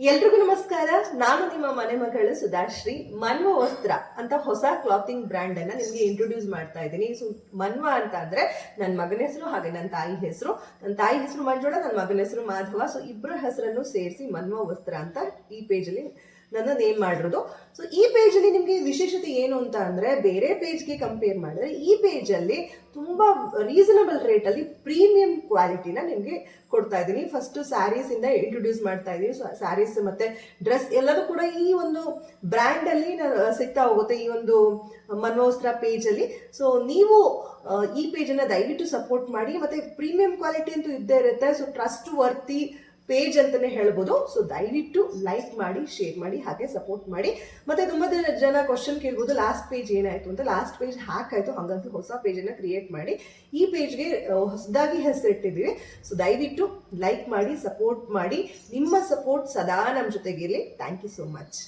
ಎಲ್ರಿಗೂ ನಮಸ್ಕಾರ. ನಾನು ನಿಮ್ಮ ಮನೆ ಮಗಳು ಸುಧಾಶ್ರೀ. ಮನ್ವ ವಸ್ತ್ರ ಅಂತ ಹೊಸ ಕ್ಲಾತಿಂಗ್ ಬ್ರ್ಯಾಂಡ್ ಅನ್ನ ನಿಮ್ಗೆ ಇಂಟ್ರೊಡ್ಯೂಸ್ ಮಾಡ್ತಾ ಇದ್ದೀನಿ. ಸೊ ಮನ್ವ ಅಂತ ಅಂದ್ರೆ ನನ್ನ ಮಗನ ಹೆಸರು ಹಾಗೆ ನನ್ನ ತಾಯಿ ಹೆಸರು. ನನ್ನ ತಾಯಿ ಹೆಸರು ಮಂಜುಳ, ನನ್ನ ಮಗನ ಹೆಸರು ಮಾಧವ. ಸೊ ಇಬ್ಬರ ಹೆಸರನ್ನು ಸೇರಿಸಿ ಮನ್ವ ವಸ್ತ್ರ ಅಂತ ಈ ಪೇಜಲ್ಲಿ ನನ್ನ ನೇಮ್ ಮಾಡಿರೋದು. ಸೊ ಈ ಪೇಜಲ್ಲಿ ನಿಮಗೆ ವಿಶೇಷತೆ ಏನು ಅಂತ ಅಂದ್ರೆ, ಬೇರೆ ಪೇಜ್ಗೆ ಕಂಪೇರ್ ಮಾಡಿದ್ರೆ ಈ ಪೇಜಲ್ಲಿ ತುಂಬಾ ರೀಸನಬಲ್ ರೇಟಲ್ಲಿ ಪ್ರೀಮಿಯಂ ಕ್ವಾಲಿಟಿನ ನಿಮಗೆ ಕೊಡ್ತಾ ಇದ್ದೀನಿ. ಫಸ್ಟ್ ಸ್ಯಾರೀಸ್ ಇಂದ ಇಂಟ್ರೊಡ್ಯೂಸ್ ಮಾಡ್ತಾ ಇದ್ದೀನಿ. ಸೊ ಸ್ಯಾರೀಸ್ ಮತ್ತೆ ಡ್ರೆಸ್ ಎಲ್ಲದೂ ಕೂಡ ಈ ಒಂದು ಬ್ರ್ಯಾಂಡ್ ಅಲ್ಲಿ ಸಿಗ್ತಾ ಹೋಗುತ್ತೆ, ಈ ಒಂದು ಮನ್ವಸ್ತ್ರ ಪೇಜ್ ಅಲ್ಲಿ. ಸೊ ನೀವು ಈ ಪೇಜ್ ಅನ್ನ ದಯವಿಟ್ಟು ಸಪೋರ್ಟ್ ಮಾಡಿ. ಮತ್ತೆ ಪ್ರೀಮಿಯಂ ಕ್ವಾಲಿಟಿ ಅಂತೂ ಇದ್ದೇ ಇರುತ್ತೆ. ಸೊ ಟ್ರಸ್ಟ್ ವರ್ತಿ ಪೇಜ್ ಅಂತಾನೆ ಹೇಳ್ಬೋದು. ಸೊ ದಯವಿಟ್ಟು ಲೈಕ್ ಮಾಡಿ, ಶೇರ್ ಮಾಡಿ, ಹಾಗೆ ಸಪೋರ್ಟ್ ಮಾಡಿ. ಮತ್ತೆ ತುಂಬಾ ಜನ ಕ್ವಶನ್ ಕೇಳ್ಬೋದು, ಲಾಸ್ಟ್ ಪೇಜ್ ಏನಾಯ್ತು ಅಂತ. ಲಾಸ್ಟ್ ಪೇಜ್ ಹ್ಯಾಕ್ ಆಯ್ತು, ಹಾಗಾಗಿ ಹೊಸ ಪೇಜ್ ಅನ್ನ ಕ್ರಿಯೇಟ್ ಮಾಡಿ ಈ ಪೇಜ್ಗೆ ಹೊಸದಾಗಿ ಹೆಸರಿಟ್ಟಿದ್ದೀವಿ. ಸೊ ದಯವಿಟ್ಟು ಲೈಕ್ ಮಾಡಿ, ಸಪೋರ್ಟ್ ಮಾಡಿ. ನಿಮ್ಮ ಸಪೋರ್ಟ್ ಸದಾ ನಮ್ಮ ಜೊತೆಗಿರಲಿ. Thank you so much.